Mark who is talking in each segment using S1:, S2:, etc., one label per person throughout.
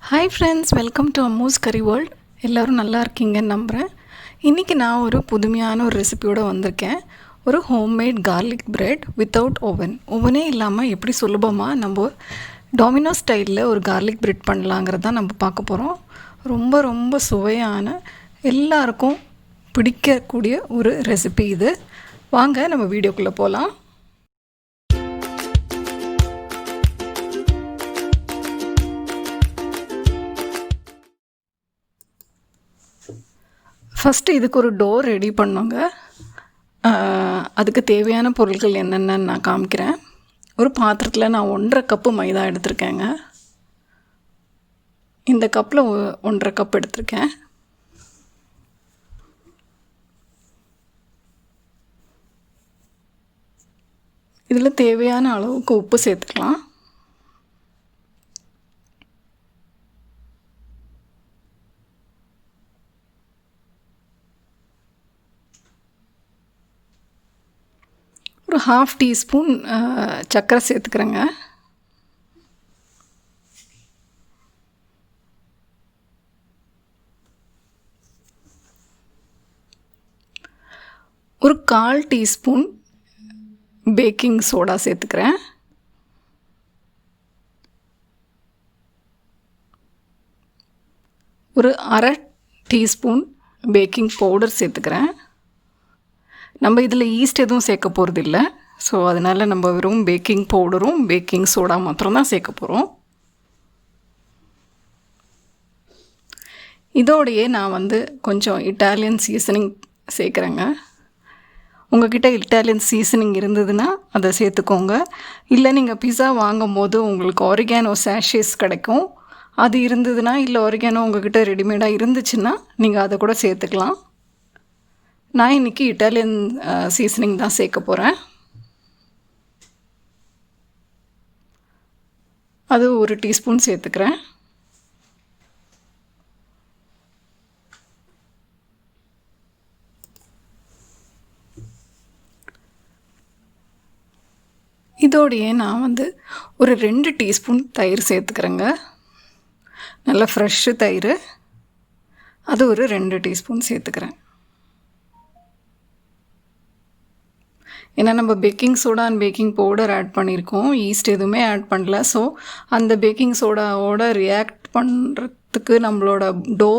S1: Hi friends, welcome to Ammu's curry world. எல்லோரும் நல்லா இருக்கீங்கன்னு நம்புகிறேன். இன்றைக்கி நான் ஒரு புதுமையான ஒரு ரெசிபியோடு வந்திருக்கேன். ஒரு ஹோம்மேட் கார்லிக் பிரெட் வித்தவுட் ஓவனே இல்லாமல் எப்படி சுலபமாக நம்ம டொமினோஸ் ஸ்டைலில் ஒரு கார்லிக் பிரெட் பண்ணலாங்கிறது தான் நம்ம பார்க்க போகிறோம். ரொம்ப ரொம்ப சுவையான, எல்லாருக்கும் பிடிக்கக்கூடிய ஒரு ரெசிபி இது. வாங்க நம்ம வீடியோக்குள்ளே போகலாம். ஃபஸ்ட்டு இதுக்கு ஒரு டோ ரெடி பண்ணுங்க. அதுக்கு தேவையான பொருட்கள் என்னென்னு நான் காமிக்கிறேன். ஒரு பாத்திரத்தில் நான் 1.5 கப்பு மைதா எடுத்திருக்கேங்க. இந்த கப்பில் 1.5 கப் எடுத்திருக்கேன். இதில் தேவையான அளவுக்கு உப்பு சேர்த்துக்கலாம். ஒரு 1/2 டீஸ்பூன் சர்க்கரை சேர்த்துக்கிறேங்க. ஒரு 1/4 டீஸ்பூன் பேக்கிங் சோடா சேர்த்துக்கிறேன். ஒரு 1/2 டீஸ்பூன் பேக்கிங் பவுடர் சேர்த்துக்கிறேன். நம்ம இதில் ஈஸ்ட் எதுவும் சேர்க்க போகிறது இல்லை. ஸோ அதனால் நம்ம வெறும் பேக்கிங் பவுடரும் பேக்கிங் சோடா மாத்திரம் சேர்க்க போகிறோம். இதோடையே நான் கொஞ்சம் இட்டாலியன் சீசனிங் சேர்க்குறேங்க. உங்கள்கிட்ட இட்டாலியன் சீசனிங் இருந்ததுன்னா அதை சேர்த்துக்கோங்க. இல்லை நீங்கள் பிஸா வாங்கும் போது உங்களுக்கு oregano சாஷேஸ் கிடைக்கும். அது இருந்ததுன்னா, இல்லை oregano உங்கள்கிட்ட ரெடிமேடாக இருந்துச்சுன்னா நீங்கள் அதை கூட சேர்த்துக்கலாம். நான் இன்றைக்கி இட்டாலியன் சீசனிங் தான் சேர்க்க போகிறேன். அது 1 டீஸ்பூன் சேர்த்துக்கிறேன். இதோடையே நான் ஒரு 2 டீஸ்பூன் தயிர் சேர்த்துக்கிறேங்க. நல்லா ஃப்ரெஷ்ஷு தயிர். அது ஒரு 2 டீஸ்பூன் சேர்த்துக்கிறேன். ஏன்னா நம்ம baking soda and baking powder add பண்ணியிருக்கோம், ஈஸ்ட் எதுவுமே ஆட் பண்ணல. ஸோ அந்த பேக்கிங் சோடாவோட ரியாக்ட் பண்ணுறதுக்கு, நம்மளோட டோ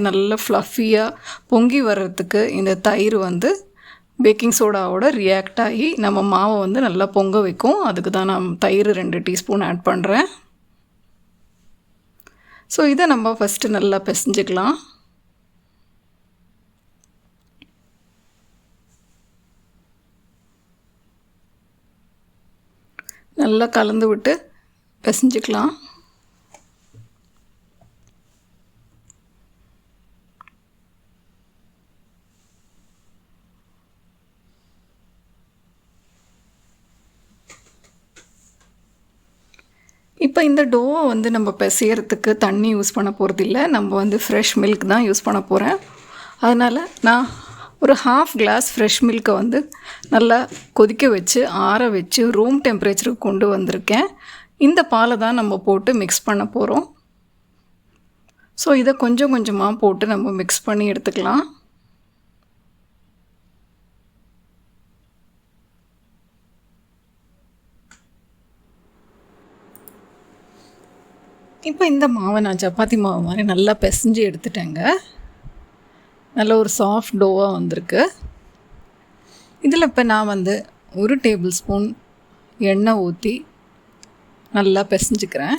S1: நல்ல ஃப்ளஃபியாக பொங்கி வர்றதுக்கு இந்த தயிர் பேக்கிங் சோடாவோட ரியாக்ட் ஆகி நம்ம மாவை நல்லா பொங்க வைக்கும். அதுக்கு தான் நான் தயிர் 2 டீஸ்பூன் ஆட் பண்ணுறேன். ஸோ இதை நம்ம ஃபஸ்ட்டு நல்லா பிசைஞ்சிக்கலாம். நல்லா கலந்து விட்டு பிசைஞ்சிக்கலாம். இப்போ இந்த டோவை நம்ம பிசையறதுக்கு தண்ணி யூஸ் பண்ண போகிறது இல்லை. நம்ம ஃப்ரெஷ் மில்க் தான் யூஸ் பண்ண போகிறேன். அதனால் நான் ஒரு 1/2 கிளாஸ் ஃப்ரெஷ் மில்க்கை நல்லா கொதிக்க வச்சு ஆற வச்சு ரூம் டெம்பரேச்சருக்கு கொண்டு வந்திருக்கேன். இந்த பாலை தான் நம்ம போட்டு மிக்ஸ் பண்ண போகிறோம். ஸோ இதை கொஞ்சம் கொஞ்சமாக போட்டு நம்ம மிக்ஸ் பண்ணி எடுத்துக்கலாம். இப்போ இந்த மாவை நான் சப்பாத்தி மாவு மாதிரி நல்லா பிசைஞ்சு எடுத்துட்டேங்க. நல்ல ஒரு சாஃப்ட் டோவாக வந்திருக்கு. இதில் இப்போ நான் 1 டேபிள் ஸ்பூன் எண்ணெய் ஊற்றி நல்லா பிசைஞ்சிக்கிறேன்.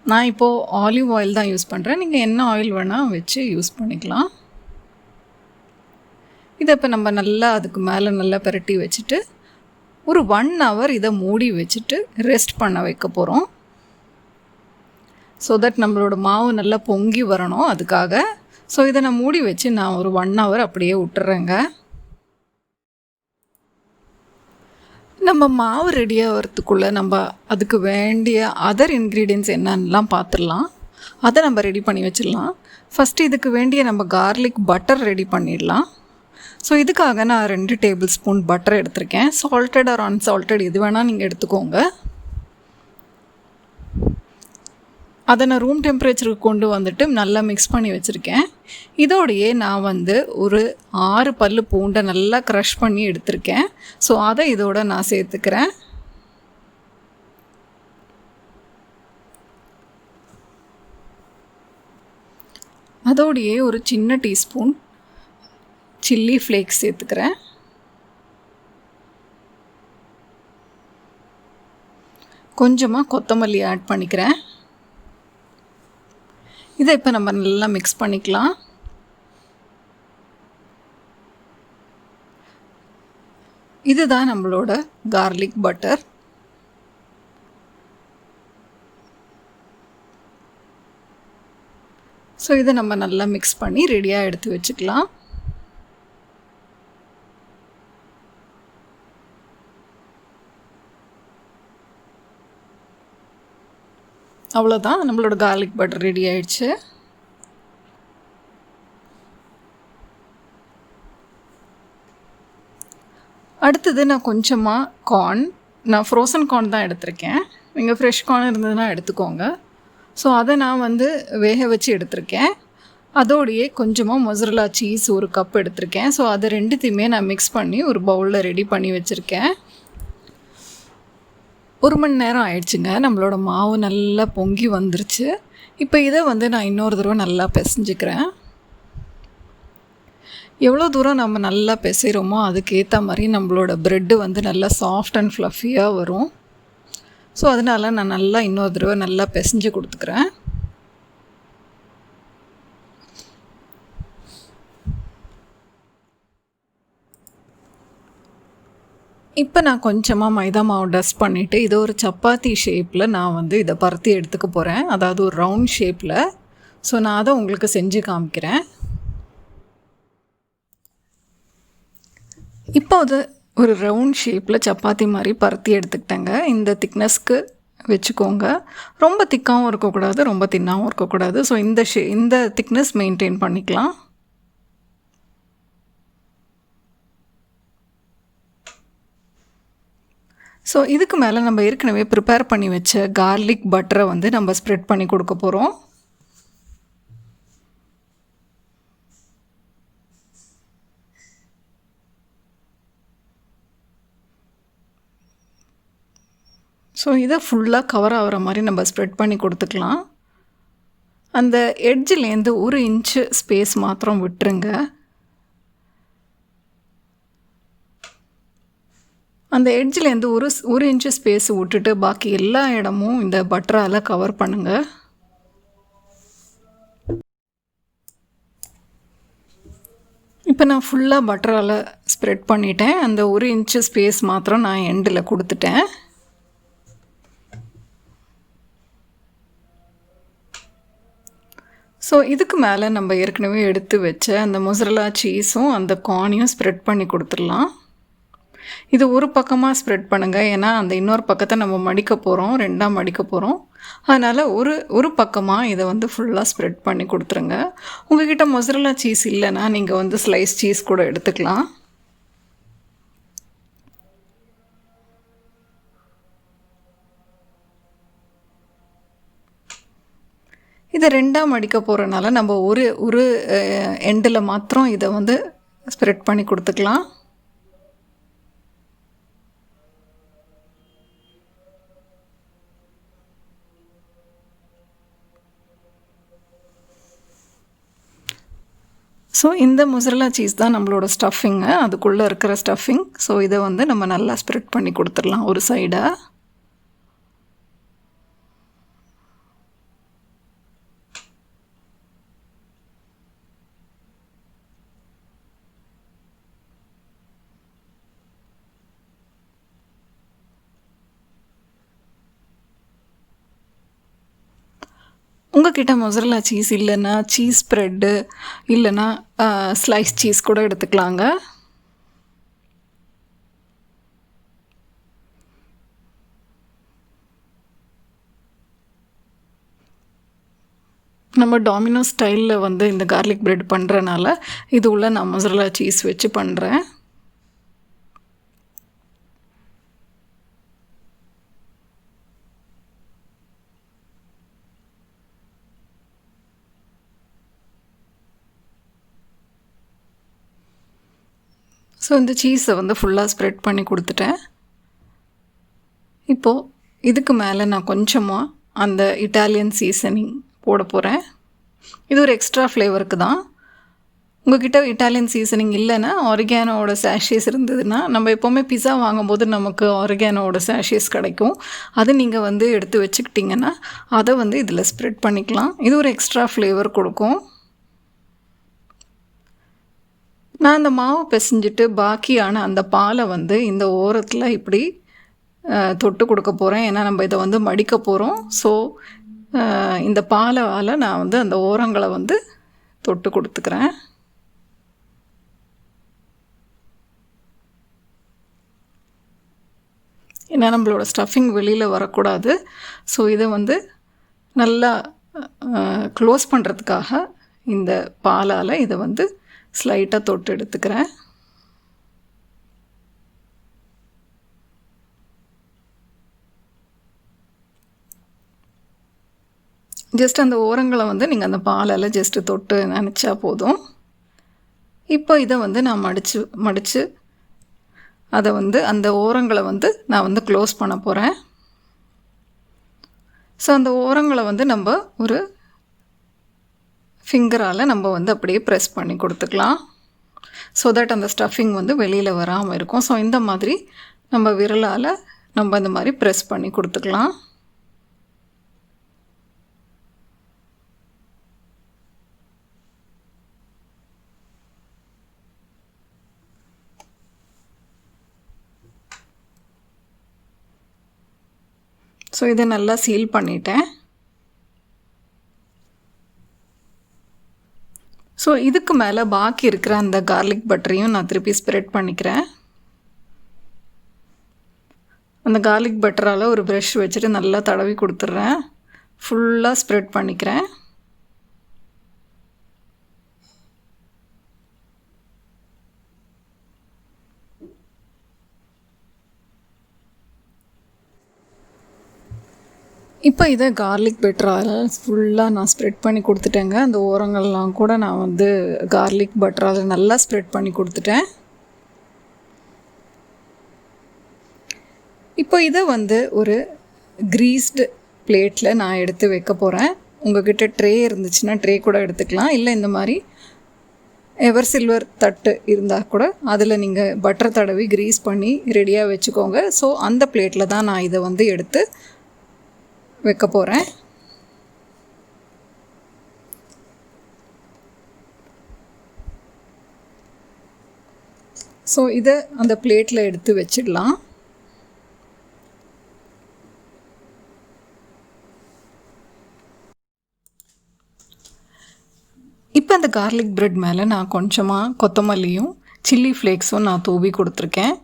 S1: நான் இப்போது ஆலிவ் ஆயில் தான் யூஸ் பண்ணுறேன். நீங்கள் என்ன ஆயில் வேணால் வச்சு யூஸ் பண்ணிக்கலாம். இதை இப்போ நம்ம நல்லா அதுக்கு மேலே நல்லா பரட்டி வச்சுட்டு ஒரு 1 hour இதை மூடி வச்சுட்டு ரெஸ்ட் பண்ண வைக்க போகிறோம். ஸோ தட் நம்மளோட மாவு நல்லா பொங்கி வரணும், அதுக்காக. ஸோ இதை நான் மூடி வச்சு நான் ஒரு 1 hour அப்படியே விட்டுறேங்க. நம்ம மாவு ரெடியாக வரத்துக்குள்ளே நம்ம அதுக்கு வேண்டிய அதர் இன்க்ரீடியன்ட்ஸ் என்னன்னெலாம் பார்த்துடலாம். அதை நம்ம ரெடி பண்ணி வச்சிடலாம். ஃபஸ்ட்டு இதுக்கு வேண்டிய நம்ம கார்லிக் பட்டர் ரெடி பண்ணிடலாம். ஸோ இதுக்காக நான் 2 டேபிள் ஸ்பூன் பட்டர் எடுத்திருக்கேன். சால்ட்டட் ஆர் அன்சால்ட்டட் எது வேணால் நீங்கள் எடுத்துக்கோங்க. அதை நான் ரூம் டெம்பரேச்சருக்கு கொண்டு வந்துட்டு நல்லா மிக்ஸ் பண்ணி வச்சுருக்கேன். இதோடையே நான் வந்து ஒரு 6 பல்லு பூண்டை நல்லா க்ரஷ் பண்ணி எடுத்திருக்கேன். ஸோ அதை இதோட நான் சேர்த்துக்கிறேன். அதோடையே ஒரு சின்ன டீஸ்பூன் சில்லி ஃப்ளேக்ஸ் சேர்த்துக்கிறேன். கொஞ்சமாக கொத்தமல்லி ஆட் பண்ணிக்கிறேன். இதை இப்போ நம்ம நல்லா மிக்ஸ் பண்ணிக்கலாம். இதுதான் நம்மளோட கார்லிக் பட்டர். ஸோ இதை நம்ம நல்லா மிக்ஸ் பண்ணி ரெடியாக எடுத்து வச்சுக்கலாம். அவ்வளோதான், நம்மளோட கார்லிக் பட்டர் ரெடி ஆயிடுச்சு. அடுத்தது நான் கொஞ்சமாக கார்ன், நான் ஃப்ரோசன் கார்ன் தான் எடுத்திருக்கேன். நீங்கள் ஃப்ரெஷ் கார்ன் இருந்ததுன்னா எடுத்துக்கோங்க. ஸோ அதை நான் வந்து வேக வச்சு எடுத்திருக்கேன். அதோடையே கொஞ்சமாக மொசரல்லா சீஸ் ஒரு கப் எடுத்திருக்கேன். ஸோ அதை ரெண்டுத்தையுமே நான் மிக்ஸ் பண்ணி ஒரு பவுலில் ரெடி பண்ணி வச்சுருக்கேன். 1 மணி நேரம் ஆயிடுச்சுங்க. நம்மளோட மாவு நல்லா பொங்கி வந்துருச்சு. இப்போ இதை வந்து நான் இன்னொரு தடவை நல்லா பிசைஞ்சிக்கிறேன். எவ்வளோ தூரம் நம்ம நல்லா பிசைகிறோமோ அதுக்கேற்ற மாதிரி நம்மளோட ப்ரெட்டு வந்து நல்லா சாஃப்ட் அண்ட் ஃப்ளஃபியாக வரும். ஸோ அதனால் நான் நல்லா இன்னொரு தடவை நல்லா பிசைஞ்சு கொடுத்துக்கிறேன். இப்போ நான் கொஞ்சமாக மைதா மாவு டஸ்ட் பண்ணிவிட்டு இதை ஒரு சப்பாத்தி ஷேப்பில் நான் வந்து இதை பருத்தி எடுத்துக்க போகிறேன். அதாவது ஒரு ரவுண்ட் ஷேப்பில். ஸோ நான் அதை உங்களுக்கு செஞ்சு காமிக்கிறேன். இப்போ அது ஒரு ரவுண்ட் ஷேப்பில் சப்பாத்தி மாதிரி பருத்தி எடுத்துக்கிட்டேங்க. இந்த திக்னஸ்க்கு வச்சுக்கோங்க. ரொம்ப திக்காகவும் இருக்கக்கூடாது, ரொம்ப தின்னாகவும் இருக்கக்கூடாது. ஸோ இந்த திக்னஸ் மெயின்டைன் பண்ணிக்கலாம். ஸோ இதுக்கு மேலே நம்ம ஏற்கனவே ப்ரிப்பேர் பண்ணி வச்ச கார்லிக் பட்டரை வந்து நம்ம ஸ்ப்ரெட் பண்ணி கொடுக்க போகிறோம். ஸோ இதை ஃபுல்லாக கவர் ஆகிற மாதிரி நம்ம ஸ்ப்ரெட் பண்ணி கொடுத்துக்கலாம். அந்த எட்ஜிலேருந்து 1 இன்ச்சு ஸ்பேஸ் மாத்திரம் விட்டுருங்க. அந்த எட்ஜிலேருந்து ஒரு இன்ச்சு ஸ்பேஸ் விட்டுட்டு பாக்கி எல்லா இடமும் இந்த பட்டரால் கவர் பண்ணுங்கள். இப்போ நான் ஃபுல்லாக பட்டரால் ஸ்ப்ரெட் பண்ணிட்டேன். அந்த 1 இன்ச்சு ஸ்பேஸ் மாத்திரம் நான் எண்டில் கொடுத்துட்டேன். ஸோ இதுக்கு மேலே நம்ம ஏற்கனவே எடுத்து வச்ச அந்த மொசரல்லா சீஸும் அந்த கார்னையும் ஸ்ப்ரெட் பண்ணி கொடுத்துடலாம். இது ஒரு பக்கமாக ஸ்ப்ரெட் பண்ணுங்கள். ஏன்னா அந்த இன்னொரு பக்கத்தை நம்ம மடிக்க போகிறோம், 2ஆக மடிக்க போகிறோம். அதனால் ஒரு பக்கமாக இதை வந்து ஃபுல்லாக ஸ்ப்ரெட் பண்ணி கொடுத்துருங்க. உங்கள்கிட்ட மொசரல்லா சீஸ் இல்லைன்னா நீங்கள் வந்து ஸ்லைஸ் சீஸ் கூட எடுத்துக்கலாம். இதை 2ஆக மடிக்க போகிறனால நம்ம ஒரு எண்டில் மாத்திரம் இதை வந்து ஸ்ப்ரெட் பண்ணி கொடுத்துக்கலாம். ஸோ இந்த மொசரல்லா சீஸ் தான் நம்மளோட ஸ்டஃபிங்கு, அதுக்குள்ளே இருக்கிற ஸ்டஃபிங். ஸோ இதை வந்து நம்ம நல்லா ஸ்ப்ரெட் பண்ணி கொடுத்துடலாம் ஒரு சைடாக. உங்கள்கிட்ட மொசரல்லா சீஸ் இல்லைன்னா சீஸ் ஸ்ப்ரெட்டு இல்லைன்னா ஸ்லைஸ் சீஸ் கூட எடுத்துக்கலாங்க. நம்ம டாமினோஸ் ஸ்டைலில் வந்து இந்த கார்லிக் பிரெட் பண்ணுறனால இது உள்ள நான் மொசரல்லா சீஸ் வச்சு பண்ணுறேன். ஸோ இந்த சீஸை வந்து ஃபுல்லாக ஸ்ப்ரெட் பண்ணி கொடுத்துட்டேன். இப்போது இதுக்கு மேலே நான் கொஞ்சமாக அந்த இட்டாலியன் சீசனிங் போட போகிறேன். இது ஒரு எக்ஸ்ட்ரா ஃப்ளேவருக்கு தான். உங்கள்கிட்ட இட்டாலியன் சீசனிங் இல்லைன்னா ஆரிகானோட சாஷேஸ் இருந்ததுன்னா, நம்ம எப்போவுமே பிஸா வாங்கும்போது நமக்கு ஆரிகானோட சாஷேஸ் கிடைக்கும். அது நீங்கள் வந்து எடுத்து வச்சுக்கிட்டிங்கன்னா அதை வந்து இதில் ஸ்ப்ரெட் பண்ணிக்கலாம். இது ஒரு எக்ஸ்ட்ரா ஃப்ளேவர் கொடுக்கும். நான் அந்த மாவு பிசைஞ்சிட்டு பாக்கியான அந்த பாலை வந்து இந்த ஓரத்தில் இப்படி தொட்டு கொடுக்க போகிறேன். ஏன்னா நம்ம இதை வந்து மடிக்க போகிறோம். ஸோ இந்த பாலால் நான் வந்து அந்த ஓரங்களை வந்து தொட்டு கொடுத்துக்கிறேன். ஏன்னா நம்மளோட ஸ்டஃபிங் வெளியில் வரக்கூடாது. ஸோ இதை வந்து நல்லா க்ளோஸ் பண்ணுறதுக்காக இந்த பாலால் இதை வந்து ஸ்லைட்டாக தொட்டு எடுத்துக்கிறேன். ஜஸ்ட் அந்த ஓரங்களை வந்து நீங்கள் அந்த பாலால் ஜஸ்ட்டு தொட்டு நினச்சா போதும். இப்போ இதை வந்து நான் மடித்து அதை வந்து அந்த ஓரங்களை வந்து நான் வந்து க்ளோஸ் பண்ண போகிறேன். ஸோ அந்த ஓரங்களை வந்து நம்ம ஒரு ஃபிங்கரால் நம்ம வந்து அப்படியே ப்ரெஸ் பண்ணி கொடுத்துக்கலாம். ஸோ தட் அந்த ஸ்டஃபிங் வந்து வெளியில் வராமல் இருக்கும். ஸோ இந்த மாதிரி நம்ம விரலால் நம்ம இந்த மாதிரி ப்ரெஸ் பண்ணி கொடுத்துக்கலாம். ஸோ இதை நல்லா சீல் பண்ணிட்டேன். ஸோ இதுக்கு மேலே பாக்கி இருக்கிற அந்த கார்லிக் பட்டரையும் நான் திருப்பி ஸ்ப்ரெட் பண்ணிக்கிறேன். அந்த கார்லிக் பட்டரால் ஒரு ப்ரஷ் வச்சுட்டு நல்லா தடவி கொடுத்துட்றேன். ஃபுல்லாக ஸ்ப்ரெட் பண்ணிக்கிறேன். இப்போ இதை கார்லிக் பட்டரால் ஃபுல்லாக நான் ஸ்ப்ரெட் பண்ணி கொடுத்துட்டேங்க. அந்த ஓரங்கள்லாம் கூட நான் வந்து கார்லிக் பட்டரால் நல்லா ஸ்ப்ரெட் பண்ணி கொடுத்துட்டேன். இப்போ இதை வந்து ஒரு க்ரீஸ்டு பிளேட்டில் நான் எடுத்து வைக்க போகிறேன். உங்கள்கிட்ட ட்ரே இருந்துச்சுன்னா ட்ரே கூட எடுத்துக்கலாம். இல்லை இந்த மாதிரி எவர் சில்வர் தட்டு இருந்தால் கூட அதில் நீங்கள் பட்டர் தடவி க்ரீஸ் பண்ணி ரெடியாக வச்சுக்கோங்க. ஸோ அந்த பிளேட்டில் தான் நான் இதை வந்து எடுத்து வைக்க போகிறேன். ஸோ இதை அந்த பிளேட்டில் எடுத்து வச்சிடலாம். இப்போ அந்த கார்லிக் பிரெட் மேலே நான் கொஞ்சமாக கொத்தமல்லியும் சில்லி ஃப்ளேக்ஸும் நான் தூவி கொடுத்துருக்கேன்.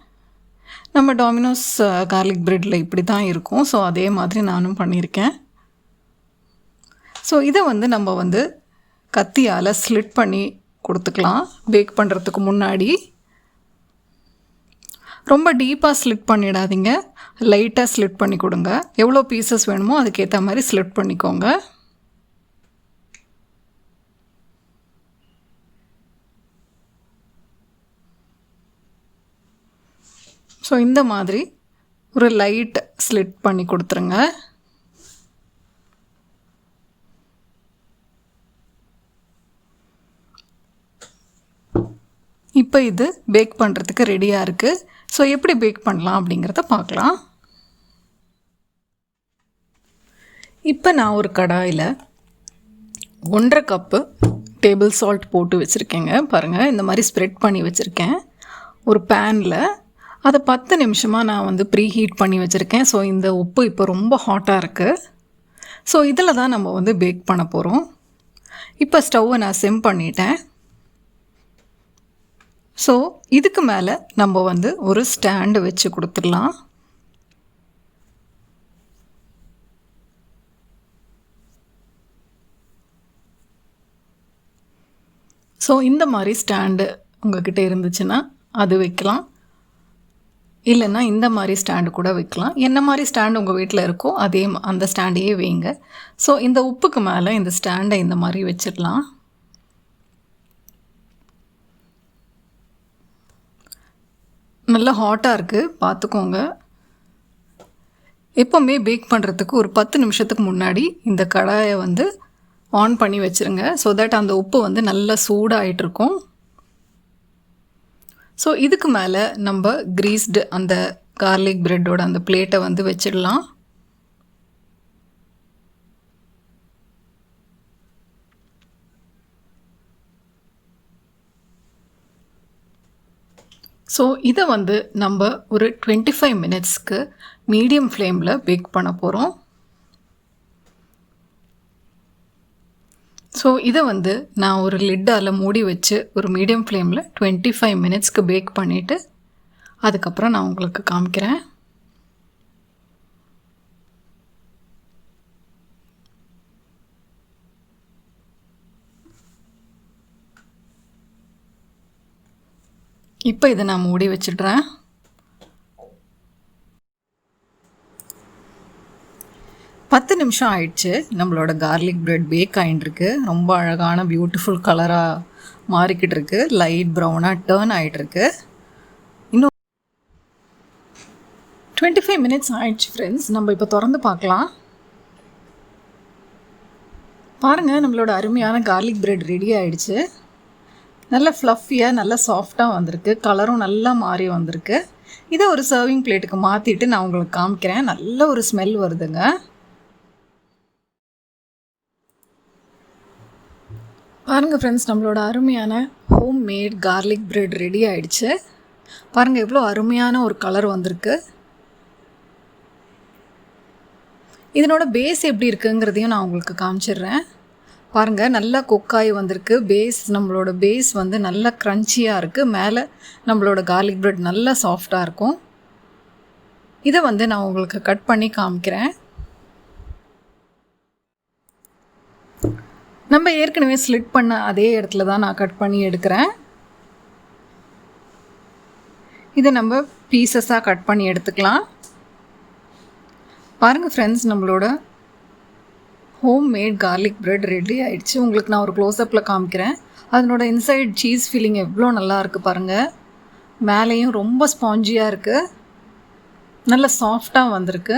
S1: நம்ம டாமினோஸ் கார்லிக் பிரெட்டில் இப்படி தான் இருக்கும். ஸோ அதே மாதிரி நானும் பண்ணியிருக்கேன். ஸோ இதை வந்து நம்ம வந்து கத்தியால் ஸ்லிட் பண்ணி கொடுத்துக்கலாம். பேக் பண்ணுறதுக்கு முன்னாடி ரொம்ப டீப்பாக ஸ்லிட் பண்ணிடாதீங்க, லைட்டாக ஸ்லிட் பண்ணி கொடுங்க. எவ்வளோ பீசஸ் வேணுமோ அதுக்கேற்ற மாதிரி ஸ்லிட் பண்ணிக்கோங்க. ஸோ இந்த மாதிரி ஒரு லைட் ஸ்லிட் பண்ணி கொடுத்துருங்க. இப்போ இது பேக் பண்ணுறதுக்கு ரெடியாக இருக்குது. ஸோ எப்படி பேக் பண்ணலாம் அப்படிங்கிறத பார்க்கலாம். இப்போ நான் ஒரு கடாயில் 1.5 கப்பு டேபிள் சால்ட் போட்டு வச்சுருக்கேங்க. பாருங்கள், இந்த மாதிரி ஸ்ப்ரெட் பண்ணி வச்சுருக்கேன். ஒரு பேனில் அதை 10 நிமிஷமாக நான் வந்து ப்ரீ ஹீட் பண்ணி வச்சுருக்கேன். ஸோ இந்த உப்பு இப்போ ரொம்ப ஹாட்டாக இருக்குது. ஸோ இதில் தான் நம்ம வந்து பேக் பண்ண போகிறோம். இப்போ ஸ்டவ்வை நான் சிம் பண்ணிட்டேன். ஸோ இதுக்கு மேலே நம்ம வந்து ஒரு ஸ்டாண்டு வச்சு கொடுத்துடலாம். ஸோ இந்த மாதிரி ஸ்டாண்டு உங்கள்கிட்ட இருந்துச்சுன்னா அது வைக்கலாம். இல்லைன்னா இந்த மாதிரி ஸ்டாண்டு கூட வைக்கலாம். என்ன மாதிரி ஸ்டாண்டு உங்கள் வீட்டில் இருக்கோ அதே அந்த ஸ்டாண்டையே வைங்க. ஸோ இந்த உப்புக்கு மேலே இந்த ஸ்டாண்டை இந்த மாதிரி வச்சிடலாம். நல்லா ஹாட்டாக இருக்குது, பார்த்துக்கோங்க. எப்போவுமே பேக் பண்ணுறதுக்கு ஒரு 10 நிமிஷத்துக்கு முன்னாடி இந்த கடாயை வந்து ஆன் பண்ணி வச்சுருங்க. ஸோ தட் அந்த உப்பு வந்து நல்லா சூடாகிட்ருக்கும். ஸோ இதுக்கு மேலே நம்ம கிரீஸ்டு அந்த கார்லிக் ப்ரெட்டோட அந்த பிளேட்டை வந்து வச்சிடலாம். ஸோ இதை வந்து நம்ம ஒரு 25 மினிட்ஸ்க்கு மீடியம் ஃப்ளேமில் பேக் பண்ண போகிறோம். ஸோ இதை வந்து நான் ஒரு லிட்டால் மூடி வச்சு ஒரு மீடியம் ஃப்ளேமில் 25 மினிட்ஸ்க்கு பேக் பண்ணிவிட்டு அதுக்கப்புறம் நான் உங்களுக்கு காமிக்கிறேன். இப்போ இதை நான் மூடி வச்சிடுறேன். பத்து நிமிஷம் ஆயிடுச்சு. நம்மளோட கார்லிக் ப்ரெட் பேக் ஆகிட்டுருக்கு. ரொம்ப அழகான பியூட்டிஃபுல் கலராக மாறிக்கிட்டு இருக்கு. லைட் ப்ரௌனாக டேர்ன் ஆகிட்டுருக்கு. இன்னும் 25 மினிட்ஸ் ஆயிடுச்சு ஃப்ரெண்ட்ஸ். நம்ம இப்போ திறந்து பார்க்கலாம். பாருங்கள், நம்மளோட அருமையான கார்லிக் ப்ரெட் ரெடி ஆகிடுச்சு. நல்லா ஃப்ளஃபியாக நல்லா சாஃப்டாக வந்திருக்கு. கலரும் நல்லா மாறி வந்திருக்கு. இதை ஒரு சர்விங் பிளேட்டுக்கு மாற்றிட்டு நான் உங்களுக்கு காமிக்கிறேன். நல்ல ஒரு ஸ்மெல் வருதுங்க. பாருங்கள் ஃப்ரெண்ட்ஸ், நம்மளோட அருமையான home made garlic bread ready ஆகிடுச்சு. பாருங்கள் எவ்வளோ அருமையான ஒரு கலர் வந்திருக்கு. இதனோட பேஸ் எப்படி இருக்குங்கிறதையும் நான் உங்களுக்கு காமிச்சிடுறேன். பாருங்கள், நல்லா குக்காய் வந்திருக்கு. நம்மளோட பேஸ் வந்து நல்லா க்ரன்ச்சியாக இருக்குது. மேலே நம்மளோட கார்லிக் ப்ரெட் நல்லா சாஃப்டாக இருக்கும். இதை வந்து நான் உங்களுக்கு கட் பண்ணி காமிக்கிறேன். நம்ம ஏற்கனவே ஸ்லிட் பண்ண அதே இடத்துல தான் நான் கட் பண்ணி எடுக்கிறேன். இதை நம்ம பீசஸாக கட் பண்ணி எடுத்துக்கலாம். பாருங்கள் ஃப்ரெண்ட்ஸ், நம்மளோட home made garlic bread ready ஆகிடுச்சு. உங்களுக்கு நான் ஒரு க்ளோஸ்அப்பில் காமிக்கிறேன். அதனோட இன்சைட் சீஸ் ஃபீலிங் எவ்வளோ நல்லா இருக்குது பாருங்கள். மேலேயும் ரொம்ப ஸ்பாஞ்சியாக இருக்குது. நல்லா சாஃப்டாக வந்திருக்கு.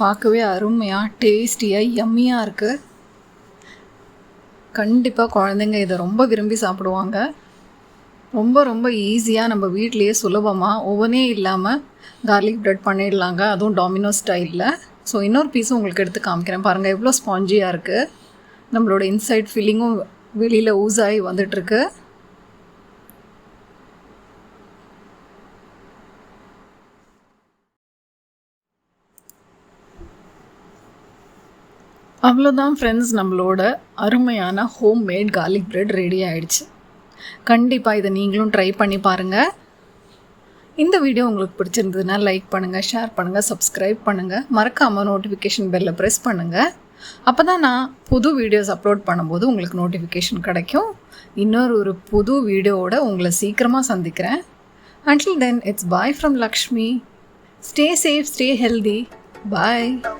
S1: பார்க்கவே அருமையாக டேஸ்டியாக யம்மியாக இருக்குது. கண்டிப்பாக குழந்தைங்க இதை ரொம்ப விரும்பி சாப்பிடுவாங்க. ரொம்ப ரொம்ப ஈஸியாக நம்ம வீட்லேயே சுலபமாக ஓவனே இல்லாமல் கார்லிக் ப்ரெட் பண்ணிடலாங்க, அதுவும் டாமினோஸ் ஸ்டைலில். ஸோ இன்னொரு பீஸும் உங்களுக்கு எடுத்து காமிக்கிறேன். பாருங்கள் எவ்வளோ ஸ்பாஞ்சியாக இருக்குது. நம்மளோட இன்சைட் ஃபீலிங்கும் வெளியில் ஊஸாகி வந்துட்டுருக்கு. அவ்வளோதான் ஃப்ரெண்ட்ஸ், நம்மளோட அருமையான home made garlic bread ready ஆகிடுச்சு. கண்டிப்பாக இதை நீங்களும் ட்ரை பண்ணி பாருங்கள். இந்த வீடியோ உங்களுக்கு பிடிச்சிருந்ததுன்னா லைக் பண்ணுங்கள், ஷேர் பண்ணுங்கள், சப்ஸ்கிரைப் பண்ணுங்கள். மறக்காமல் நோட்டிஃபிகேஷன் பெல்லை ப்ரெஸ் பண்ணுங்கள். அப்போ தான் நான் புது வீடியோஸ் அப்லோட் பண்ணும்போது உங்களுக்கு நோட்டிஃபிகேஷன் கிடைக்கும். இன்னொரு புது வீடியோவோட உங்களை சீக்கிரமாக சந்திக்கிறேன். Until then, it's bye from Lakshmi. Stay safe, stay healthy. Bye.